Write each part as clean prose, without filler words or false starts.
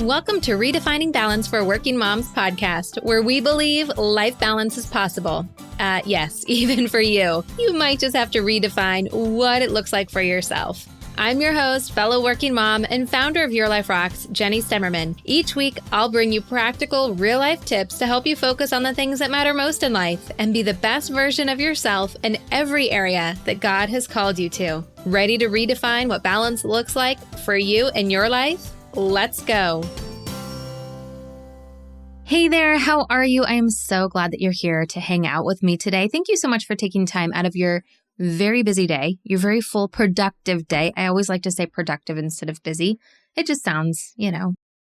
Welcome to Redefining Balance for Working Moms podcast, where we believe life balance is possible. Yes, even for you. You might just have to redefine what it looks like for yourself. I'm your host, fellow working mom, and founder of Your Life Rocks, Jenny Stemmerman. Each week, I'll bring you practical, real-life tips to help you focus on the things that matter most in life and be the best version of yourself in every area that God has called you to. Ready to redefine what balance looks like for you in your life? Let's go. Hey there, how are you? I am so glad that you're here to hang out with me today. Thank you so much for taking time out of your very busy day, your very full, productive day. I always like to say productive instead of busy. It just sounds,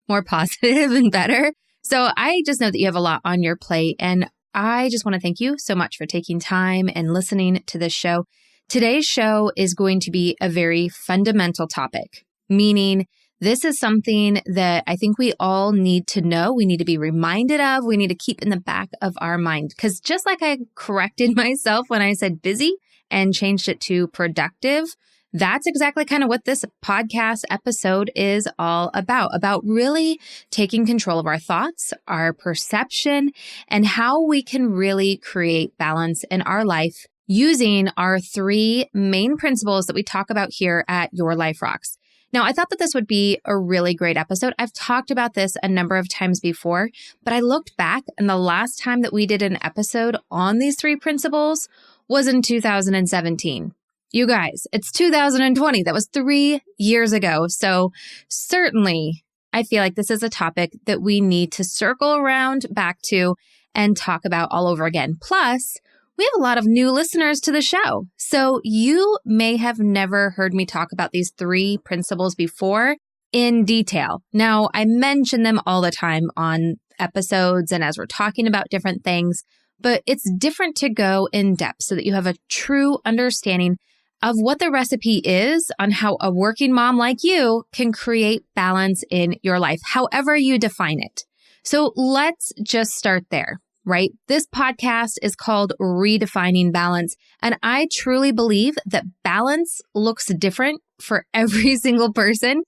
more positive and better. So I just know that you have a lot on your plate, and I just want to thank you so much for taking time and listening to this show. Today's show is going to be a very fundamental topic, meaning this is something that I think we all need to know. We need to be reminded of. We need to keep in the back of our mind. Because just like I corrected myself when I said busy and changed it to productive, that's exactly kind of what this podcast episode is all about really taking control of our thoughts, our perception, and how we can really create balance in our life using our three main principles that we talk about here at Your Life Rocks. Now, I thought that this would be a really great episode. I've talked about this a number of times before, but I looked back, and the last time that we did an episode on these three principles was in 2017. You guys, it's 2020. That was 3 years ago. So certainly, I feel like this is a topic that we need to circle around back to and talk about all over again. Plus, we have a lot of new listeners to the show. So you may have never heard me talk about these three principles before in detail. Now, I mention them all the time on episodes and as we're talking about different things, but it's different to go in depth so that you have a true understanding of what the recipe is on how a working mom like you can create balance in your life, however you define it. So let's just start there. Right? This podcast is called Redefining Balance, and I truly believe that balance looks different for every single person.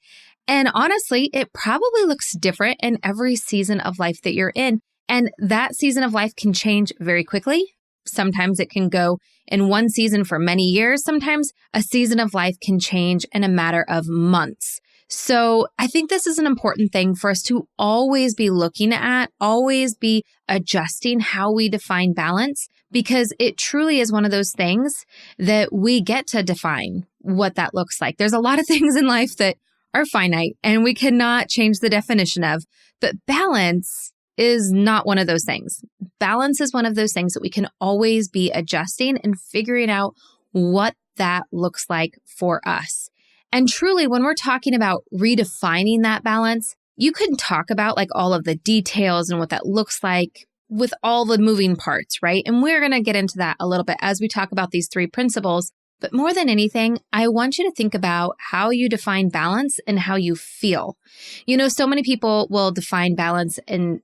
And honestly, it probably looks different in every season of life that you're in. And that season of life can change very quickly. Sometimes it can go in one season for many years. Sometimes a season of life can change in a matter of months. So I think this is an important thing for us to always be looking at, always be adjusting how we define balance, because it truly is one of those things that we get to define what that looks like. There's a lot of things in life that are finite and we cannot change the definition of, but balance is not one of those things. Balance is one of those things that we can always be adjusting and figuring out what that looks like for us. And truly, when we're talking about redefining that balance, you can talk about like all of the details and what that looks like with all the moving parts, right? And we're going to get into that a little bit as we talk about these three principles. But more than anything, I want you to think about how you define balance and how you feel. So many people will define balance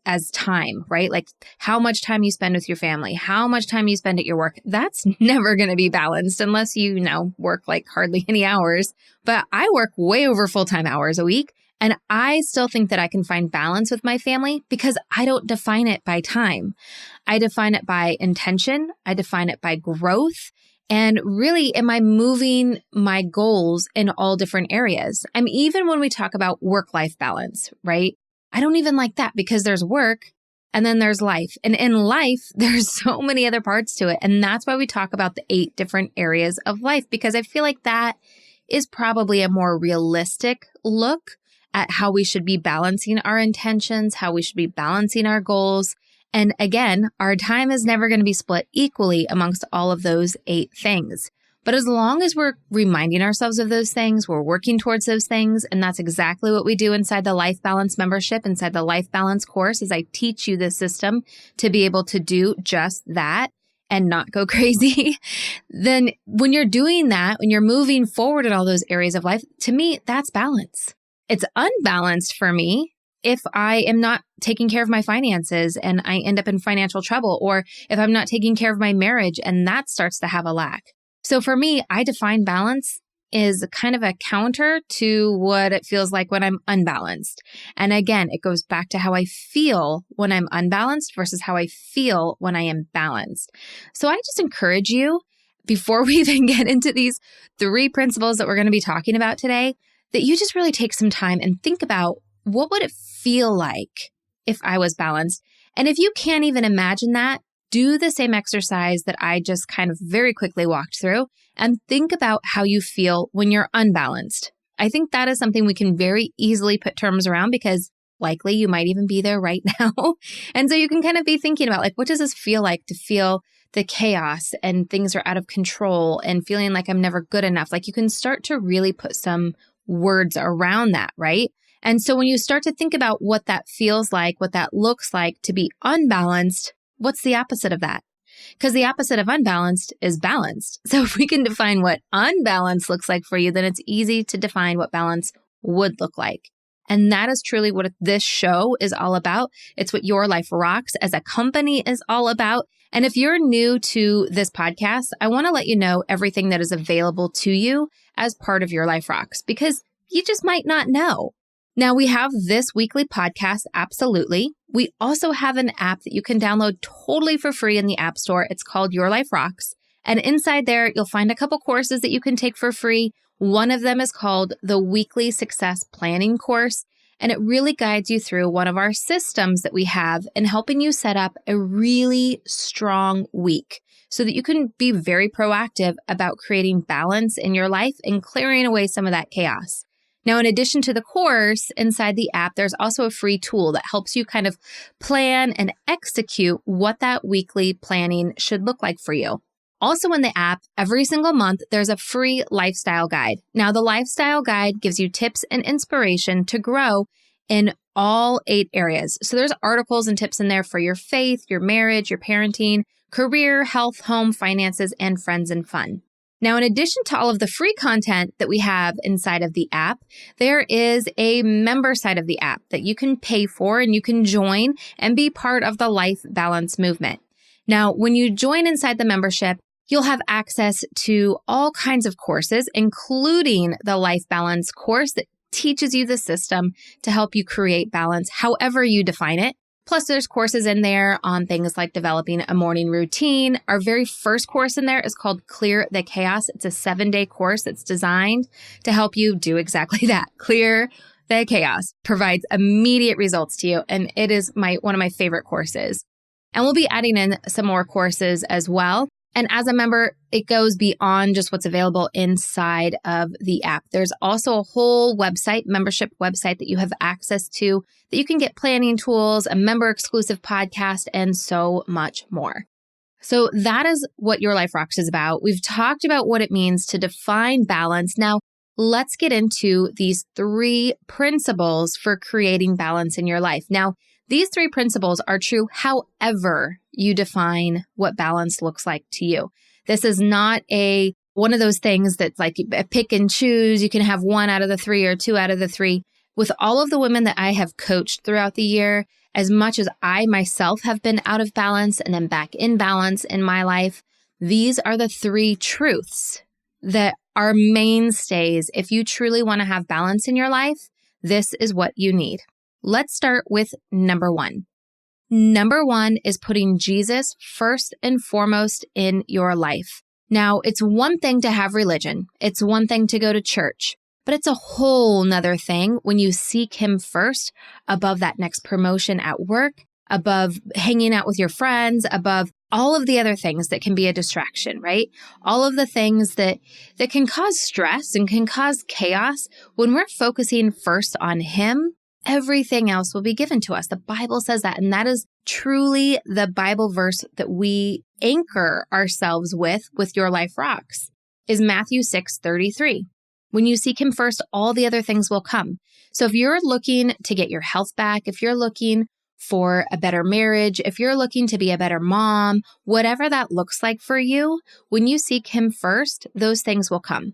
as time, right? Like how much time you spend with your family, how much time you spend at your work. That's never going to be balanced unless you, work like hardly any hours. But I work way over full-time hours a week. And I still think that I can find balance with my family because I don't define it by time. I define it by intention. I define it by growth. And really, am I moving my goals in all different areas? Even when we talk about work-life balance, right? I don't even like that because there's work and then there's life. And in life, there's so many other parts to it. And that's why we talk about the 8 different areas of life, because I feel like that is probably a more realistic look at how we should be balancing our intentions, how we should be balancing our goals. And again, our time is never going to be split equally amongst all of those 8 things. But as long as we're reminding ourselves of those things, we're working towards those things, and that's exactly what we do inside the Life Balance membership, inside the Life Balance course, is I teach you this system to be able to do just that and not go crazy. Then when you're doing that, when you're moving forward in all those areas of life, to me, that's balance. It's unbalanced for me if I am not taking care of my finances and I end up in financial trouble, or if I'm not taking care of my marriage and that starts to have a lack. So for me, I define balance is kind of a counter to what it feels like when I'm unbalanced. And again, it goes back to how I feel when I'm unbalanced versus how I feel when I am balanced. So I just encourage you, before we even get into these 3 principles that we're going to be talking about today, that you just really take some time and think about, what would it feel like if I was balanced? And if you can't even imagine that, do the same exercise that I just kind of very quickly walked through and think about how you feel when you're unbalanced. I think that is something we can very easily put terms around, because likely you might even be there right now. And so you can kind of be thinking about, like, what does this feel like to feel the chaos and things are out of control and feeling like I'm never good enough? Like, you can start to really put some words around that, right? And so when you start to think about what that feels like, what that looks like to be unbalanced, what's the opposite of that? Because the opposite of unbalanced is balanced. So if we can define what unbalanced looks like for you, then it's easy to define what balance would look like. And that is truly what this show is all about. It's what Your Life Rocks as a company is all about. And if you're new to this podcast, I want to let you know everything that is available to you as part of Your Life Rocks, because you just might not know. Now, we have this weekly podcast, absolutely. We also have an app that you can download totally for free in the App Store. It's called Your Life Rocks. And inside there, you'll find a couple courses that you can take for free. One of them is called the Weekly Success Planning Course, and it really guides you through one of our systems that we have in helping you set up a really strong week so that you can be very proactive about creating balance in your life and clearing away some of that chaos. Now, in addition to the course, inside the app, there's also a free tool that helps you kind of plan and execute what that weekly planning should look like for you. Also in the app, every single month, there's a free lifestyle guide. Now, the lifestyle guide gives you tips and inspiration to grow in all 8 areas. So there's articles and tips in there for your faith, your marriage, your parenting, career, health, home, finances, and friends and fun. Now, in addition to all of the free content that we have inside of the app, there is a member side of the app that you can pay for and you can join and be part of the Life Balance movement. Now, when you join inside the membership, you'll have access to all kinds of courses, including the Life Balance course that teaches you the system to help you create balance, however you define it. Plus, there's courses in there on things like developing a morning routine. Our very first course in there is called Clear the Chaos. It's a 7-day course that's designed to help you do exactly that. Clear the chaos. Provides immediate results to you. And it is one of my favorite courses. And we'll be adding in some more courses as well. And as a member, it goes beyond just what's available inside of the app. There's also a whole membership website that you have access to that you can get planning tools, a member exclusive podcast, and so much more. So that is what Your Life Rocks is about. We've talked about what it means to define balance. Now, let's get into these 3 principles for creating balance in your life. Now, these 3 principles are true however you define what balance looks like to you. This is not one of those things that's like a pick and choose. You can have 1 out of the 3 or 2 out of the 3. With all of the women that I have coached throughout the year, as much as I myself have been out of balance and then back in balance in my life, these are the 3 truths that are mainstays. If you truly want to have balance in your life, this is what you need. Let's start with number 1. Number 1 is putting Jesus first and foremost in your life. Now, it's one thing to have religion. It's one thing to go to church, but it's a whole nother thing when you seek Him first above that next promotion at work, above hanging out with your friends, above all of the other things that can be a distraction, right? All of the things that can cause stress and can cause chaos. When we're focusing first on Him, everything else will be given to us. The Bible says that, and that is truly the Bible verse that we anchor ourselves with Your Life Rocks, is Matthew 6:33. When you seek Him first, all the other things will come. So if you're looking to get your health back, if you're looking for a better marriage, if you're looking to be a better mom, whatever that looks like for you, when you seek Him first, those things will come.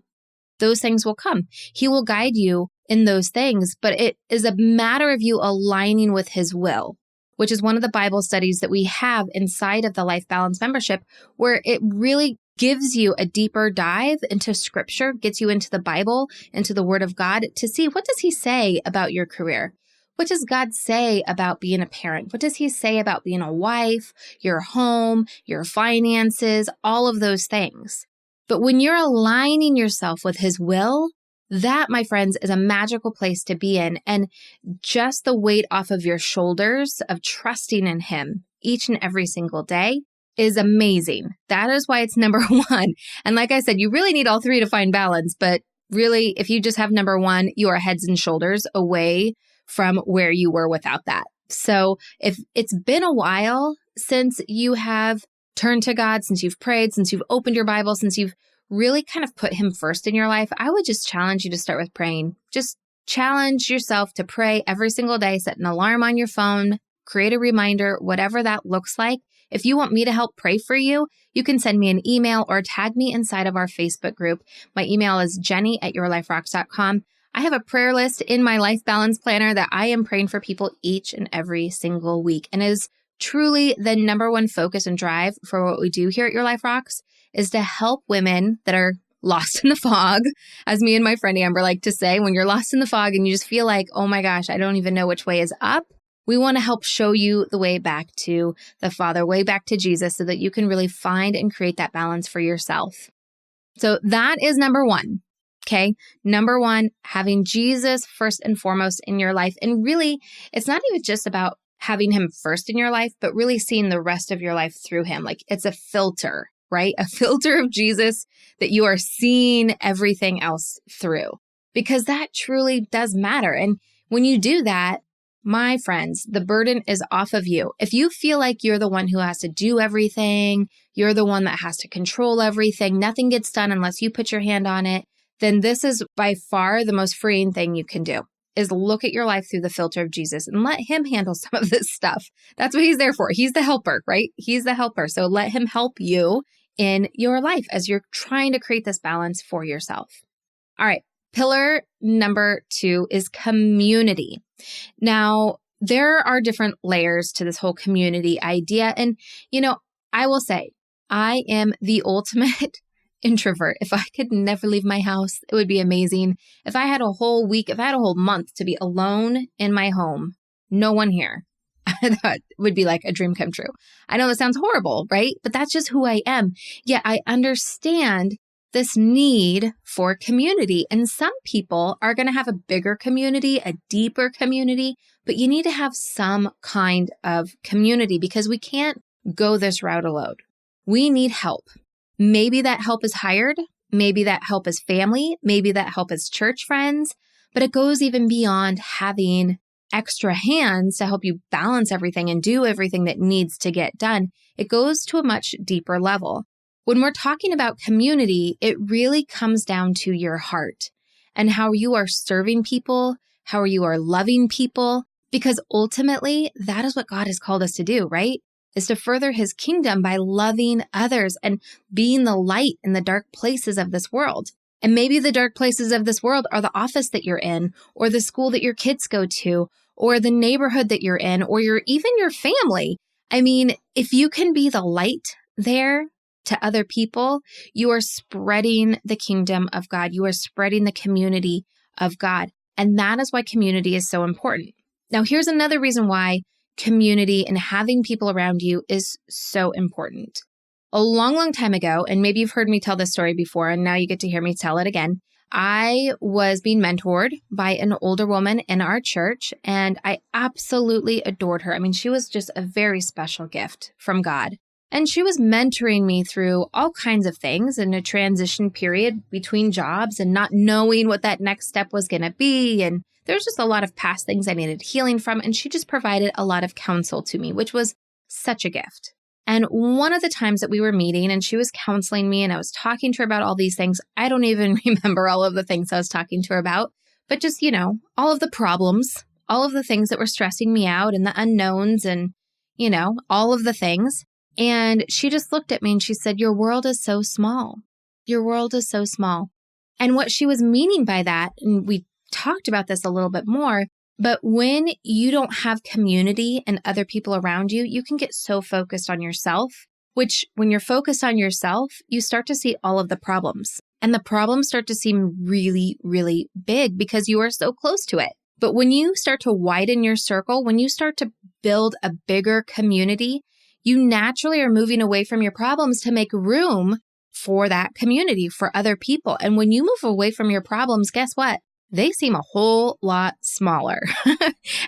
Those things will come. He will guide you in those things, but it is a matter of you aligning with His will, which is one of the Bible studies that we have inside of the Life Balance membership, where it really gives you a deeper dive into scripture, gets you into the Bible, into the Word of God to see what does he say about your career? What does God say about being a parent? What does he say about being a wife, your home, your finances, all of those things? But when you're aligning yourself with his will, that, my friends, is a magical place to be in. And just the weight off of your shoulders of trusting in him each and every single day is amazing. That is why it's number one. And like I said, you really need all three to find balance. But really, if you just have number one, you are heads and shoulders away from where you were without that. So if it's been a while since you have turned to God, since you've prayed, since you've opened your Bible, since you've really kind of put him first in your life, I would just challenge you to start with praying. Just challenge yourself to pray every single day, set an alarm on your phone, create a reminder, whatever that looks like. If you want me to help pray for you, you can send me an email or tag me inside of our Facebook group. My email is jenny@yourliferocks.com. I have a prayer list in my Life Balance Planner that I am praying for people each and every single week. And it is truly the number one focus and drive for what we do here at Your Life Rocks is to help women that are lost in the fog, as me and my friend Amber like to say, when you're lost in the fog and you just feel like, oh my gosh, I don't even know which way is up. We want to help show you the way back to the Father, way back to Jesus, so that you can really find and create that balance for yourself. So that is number one. Okay. Number one, having Jesus first and foremost in your life. And really, it's not even just about having him first in your life, but really seeing the rest of your life through him. Like it's a filter, right? A filter of Jesus that you are seeing everything else through, because that truly does matter. And when you do that, my friends, the burden is off of you. If you feel like you're the one who has to do everything, you're the one that has to control everything, nothing gets done unless you put your hand on it, then this is by far the most freeing thing you can do, is look at your life through the filter of Jesus and let him handle some of this stuff. That's what he's there for. He's the helper, right? He's the helper. So let him help you in your life as you're trying to create this balance for yourself. All right. Pillar number 2 is community. Now, there are different layers to this whole community idea. And, I will say, I am the ultimate introvert. If I could never leave my house, it would be amazing. If I had a whole week, if I had a whole month to be alone in my home, no one here, that would be like a dream come true. I know that sounds horrible, right? But that's just who I am. Yet I understand this need for community. And some people are going to have a bigger community, a deeper community, but you need to have some kind of community because we can't go this route alone. We need help. Maybe that help is hired. Maybe that help is family. Maybe that help is church friends. But it goes even beyond having extra hands to help you balance everything and do everything that needs to get done. It goes to a much deeper level. When we're talking about community, it really comes down to your heart and how you are serving people, how you are loving people, because ultimately that is what God has called us to do, right? Is to further his kingdom by loving others and being the light in the dark places of this world. And maybe the dark places of this world are the office that you're in, or the school that your kids go to, or the neighborhood that you're in, or even your family. I mean, if you can be the light there to other people, you are spreading the kingdom of God. You are spreading the community of God. And that is why community is so important. Now, here's another reason why community and having people around you is so important. A long, long time ago, and maybe you've heard me tell this story before, and now you get to hear me tell it again. I was being mentored by an older woman in our church, and I absolutely adored her. I mean, she was just a very special gift from God. And she was mentoring me through all kinds of things in a transition period between jobs and not knowing what that next step was going to be. And there's just a lot of past things I needed healing from. And she just provided a lot of counsel to me, which was such a gift. And one of the times that we were meeting and she was counseling me and I was talking to her about all these things, I don't even remember all of the things I was talking to her about, but just, all of the problems, all of the things that were stressing me out and the unknowns and, all of the things. And she just looked at me and she said, "Your world is so small. Your world is so small." And what she was meaning by that, and we talked about this a little bit more, but when you don't have community and other people around you, you can get so focused on yourself, which when you're focused on yourself, you start to see all of the problems. And the problems start to seem really, really big because you are so close to it. But when you start to widen your circle, when you start to build a bigger community, you naturally are moving away from your problems to make room for that community, for other people. And when you move away from your problems, guess what? They seem a whole lot smaller.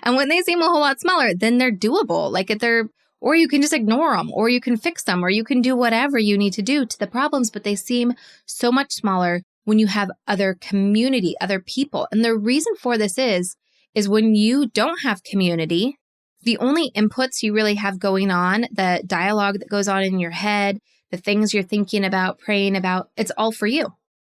And when they seem a whole lot smaller, then they're doable. Or you can just ignore them, or you can fix them, or you can do whatever you need to do to the problems, but they seem so much smaller when you have other community, other people. And the reason for this is when you don't have community, the only inputs you really have going on, the dialogue that goes on in your head, the things you're thinking about, praying about, it's all for you.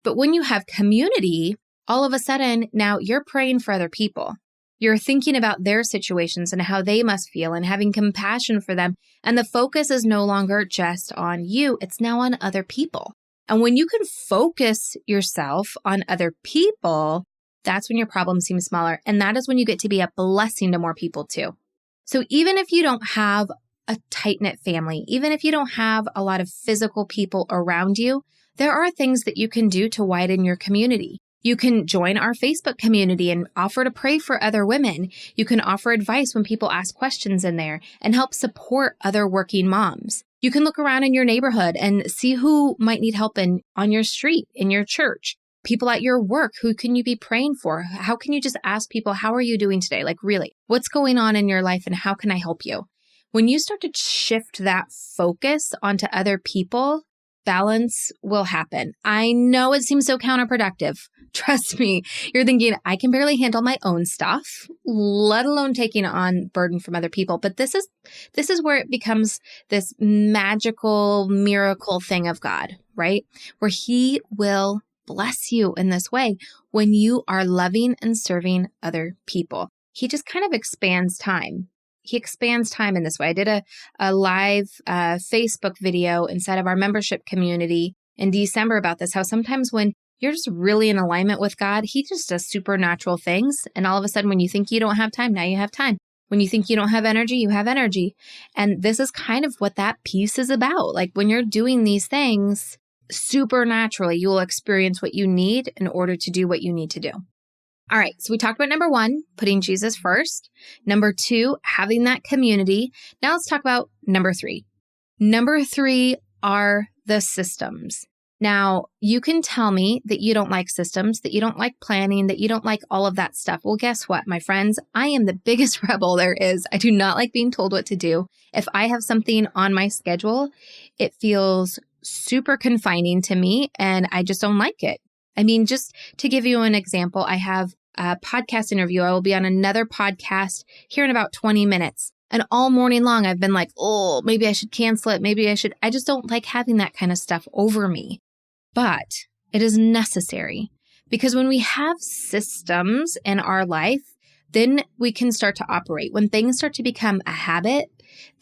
But when you have community, all of a sudden, now you're praying for other people. You're thinking about their situations and how they must feel and having compassion for them. And the focus is no longer just on you. It's now on other people. And when you can focus yourself on other people, that's when your problem seems smaller. And that is when you get to be a blessing to more people too. So even if you don't have a tight-knit family, even if you don't have a lot of physical people around you, there are things that you can do to widen your community. You can join our Facebook community and offer to pray for other women. You can offer advice when people ask questions in there and help support other working moms. You can look around in your neighborhood and see who might need help on your street, in your church, people at your work. Who can you be praying for? How can you just ask people, how are you doing today? Like really, what's going on in your life and how can I help you? When you start to shift that focus onto other people, balance will happen. I know it seems so counterproductive. Trust me, you're thinking, I can barely handle my own stuff, let alone taking on burden from other people. But this is where it becomes this magical miracle thing of God, right? Where He will bless you in this way when you are loving and serving other people. He just kind of expands time. He expands time in this way. I did a live Facebook video inside of our membership community in December about this, how sometimes when you're just really in alignment with God, He just does supernatural things. And all of a sudden, when you think you don't have time, now you have time. When you think you don't have energy, you have energy. And this is kind of what that piece is about. Like when you're doing these things, supernaturally, you will experience what you need in order to do what you need to do. All right, so we talked about number 1, putting Jesus first. Number 2, having that community. Now let's talk about number 3. Number 3 are the systems. Now, you can tell me that you don't like systems, that you don't like planning, that you don't like all of that stuff. Well, guess what, my friends? I am the biggest rebel there is. I do not like being told what to do. If I have something on my schedule, it feels super confining to me and I just don't like it. I mean, just to give you an example, I have a podcast interview. I will be on another podcast here in about 20 minutes. And all morning long, I've been like, oh, maybe I should cancel it. Maybe I should. I just don't like having that kind of stuff over me. But it is necessary because when we have systems in our life, then we can start to operate. When things start to become a habit,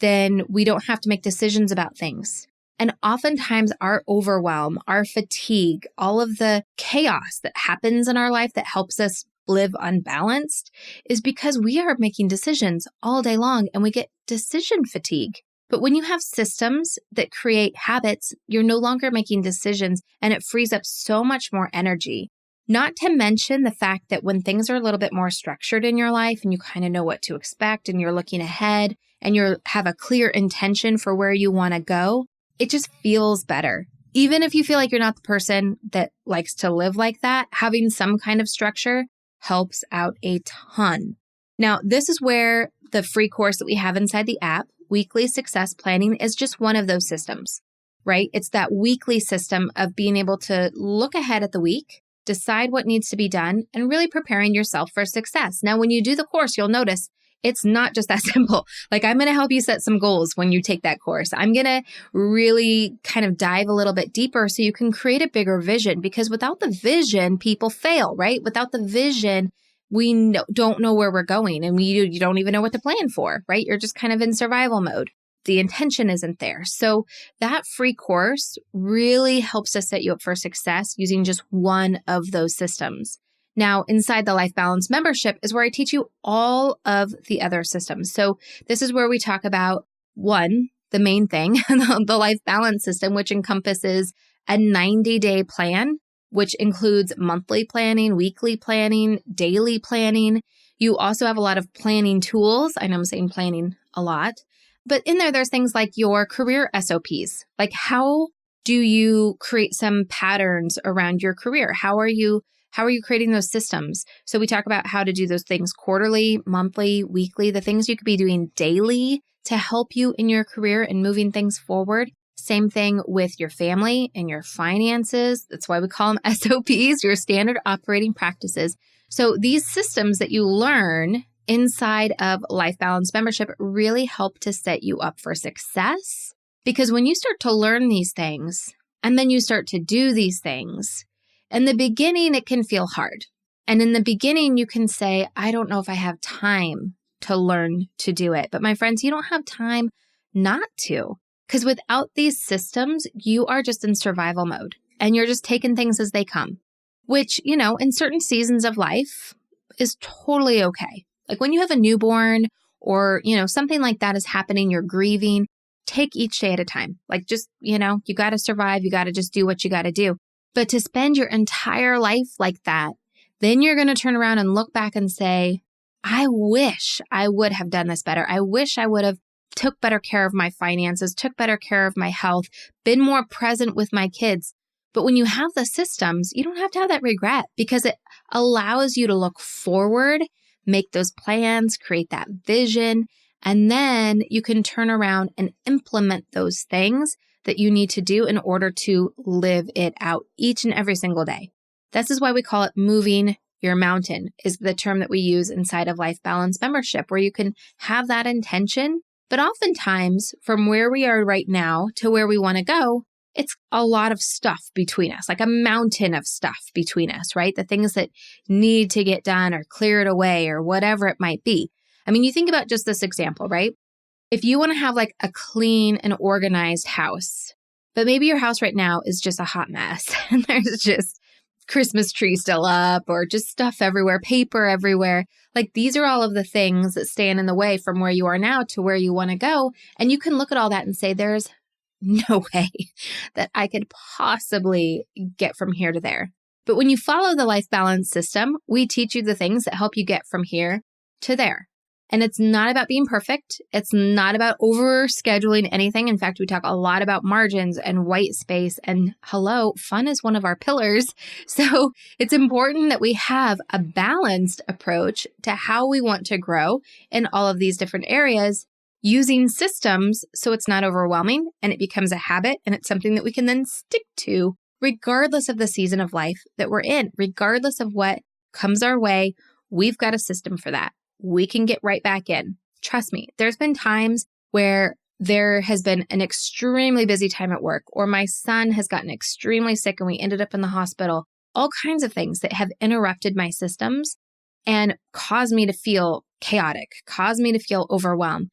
then we don't have to make decisions about things. And oftentimes our overwhelm, our fatigue, all of the chaos that happens in our life that helps us live unbalanced is because we are making decisions all day long and we get decision fatigue. But when you have systems that create habits, you're no longer making decisions and it frees up so much more energy. Not to mention the fact that when things are a little bit more structured in your life and you kind of know what to expect and you're looking ahead and you have a clear intention for where you want to go, it just feels better. Even if you feel like you're not the person that likes to live like that, having some kind of structure helps out a ton. Now, this is where the free course that we have inside the app, Weekly Success Planning, is just one of those systems, right? It's that weekly system of being able to look ahead at the week, decide what needs to be done, and really preparing yourself for success. Now, when you do the course, you'll notice it's not just that simple. Like I'm going to help you set some goals when you take that course. I'm going to really kind of dive a little bit deeper so you can create a bigger vision, because without the vision, people fail, right? Without the vision, we don't know where we're going and you don't even know what to plan for, right? You're just kind of in survival mode. The intention isn't there. So that free course really helps us set you up for success using just one of those systems. Now, inside the Life Balance membership is where I teach you all of the other systems. So this is where we talk about 1, the main thing, the life balance system, which encompasses a 90-day plan, which includes monthly planning, weekly planning, daily planning. You also have a lot of planning tools. I know I'm saying planning a lot, but in there's things like your career SOPs. Like, how do you create some patterns around your career? How are you creating those systems? So we talk about how to do those things quarterly, monthly, weekly, the things you could be doing daily to help you in your career and moving things forward. Same thing with your family and your finances. That's why we call them SOPs, your standard operating practices. So these systems that you learn inside of Life Balance membership really help to set you up for success. Because when you start to learn these things and then you start to do these things, in the beginning, it can feel hard. And in the beginning, you can say, I don't know if I have time to learn to do it. But my friends, you don't have time not to. Because without these systems, you are just in survival mode and you're just taking things as they come, which, in certain seasons of life is totally okay. Like when you have a newborn or, something like that is happening, you're grieving, take each day at a time. Like just, you got to survive. You got to just do what you got to do. But to spend your entire life like that, then you're going to turn around and look back and say, I wish I would have done this better. I wish I would have took better care of my finances, took better care of my health, been more present with my kids. But when you have the systems, you don't have to have that regret because it allows you to look forward, make those plans, create that vision, and then you can turn around and implement those things that you need to do in order to live it out each and every single day. This is why we call it moving your mountain, is the term that we use inside of Life Balance membership, where you can have that intention. But oftentimes, from where we are right now to where we want to go, it's a lot of stuff between us, like a mountain of stuff between us, right? The things that need to get done or cleared away or whatever it might be. I mean, you think about just this example, right? If you want to have like a clean and organized house, but maybe your house right now is just a hot mess and there's just Christmas tree still up or just stuff everywhere, paper everywhere. Like these are all of the things that stand in the way from where you are now to where you want to go. And you can look at all that and say, there's no way that I could possibly get from here to there. But when you follow the Life Balance system, we teach you the things that help you get from here to there. And it's not about being perfect. It's not about over scheduling anything. In fact, we talk a lot about margins and white space, and fun is one of our pillars. So it's important that we have a balanced approach to how we want to grow in all of these different areas using systems so it's not overwhelming and it becomes a habit and it's something that we can then stick to regardless of the season of life that we're in, regardless of what comes our way. We've got a system for that. We can get right back in. Trust me, there's been times where there has been an extremely busy time at work, or my son has gotten extremely sick and we ended up in the hospital. All kinds of things that have interrupted my systems and caused me to feel chaotic, caused me to feel overwhelmed.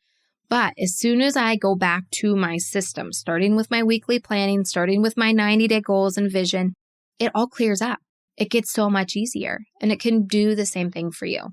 But as soon as I go back to my system, starting with my weekly planning, starting with my 90-day goals and vision, it all clears up. It gets so much easier, and it can do the same thing for you.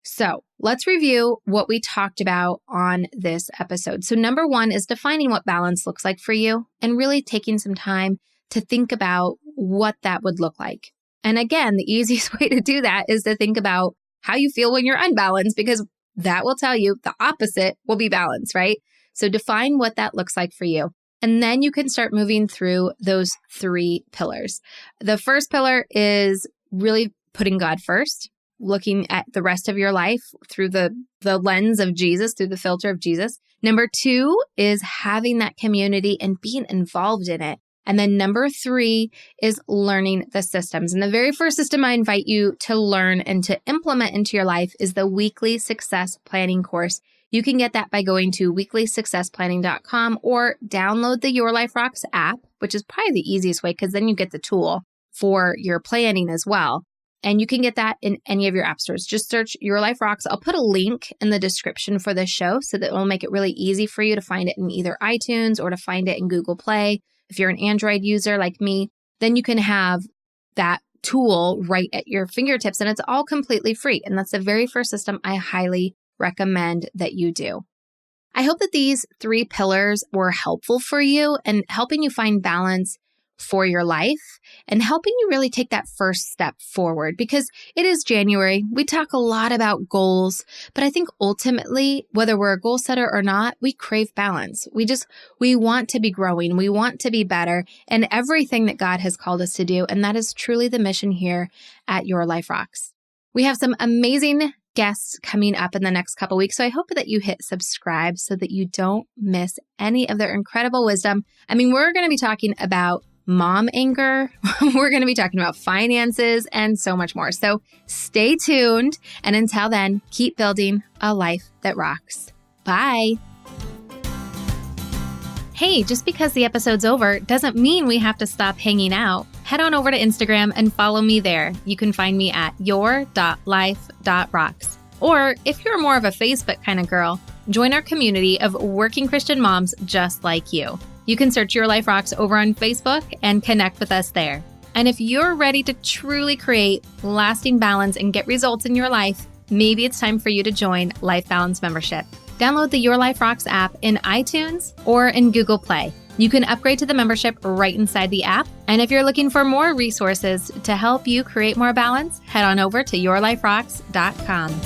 So let's review what we talked about on this episode. So number one is defining what balance looks like for you and really taking some time to think about what that would look like. And again, the easiest way to do that is to think about how you feel when you're unbalanced, because that will tell you the opposite will be balance, right? So define what that looks like for you. And then you can start moving through those 3 pillars. The first pillar is really putting God first, looking at the rest of your life through the lens of Jesus, through the filter of Jesus. Number 2 is having that community and being involved in it. And then number 3 is learning the systems. And the very first system I invite you to learn and to implement into your life is the Weekly Success Planning course. You can get that by going to weeklysuccessplanning.com or download the Your Life Rocks app, which is probably the easiest way because then you get the tool for your planning as well. And you can get that in any of your app stores. Just search Your Life Rocks. I'll put a link in the description for this show so that it will make it really easy for you to find it in either iTunes or to find it in Google Play. If you're an Android user like me, then you can have that tool right at your fingertips, and it's all completely free. And that's the very first system I highly recommend that you do. I hope that these 3 pillars were helpful for you and helping you find balance for your life and helping you really take that first step forward, because it is January. We talk a lot about goals, but I think ultimately, whether we're a goal setter or not, we crave balance. We want to be growing. We want to be better in everything that God has called us to do. And that is truly the mission here at Your Life Rocks. We have some amazing guests coming up in the next couple weeks. So I hope that you hit subscribe so that you don't miss any of their incredible wisdom. I mean, we're going to be talking about mom anger. We're going to be talking about finances and so much more. So stay tuned. And until then, keep building a life that rocks. Bye. Hey, just because the episode's over doesn't mean we have to stop hanging out. Head on over to Instagram and follow me there. You can find me at your.life.rocks. Or if you're more of a Facebook kind of girl, join our community of working Christian moms just like you. You can search Your Life Rocks over on Facebook and connect with us there. And if you're ready to truly create lasting balance and get results in your life, maybe it's time for you to join Life Balance Membership. Download the Your Life Rocks app in iTunes or in Google Play. You can upgrade to the membership right inside the app. And if you're looking for more resources to help you create more balance, head on over to yourliferocks.com.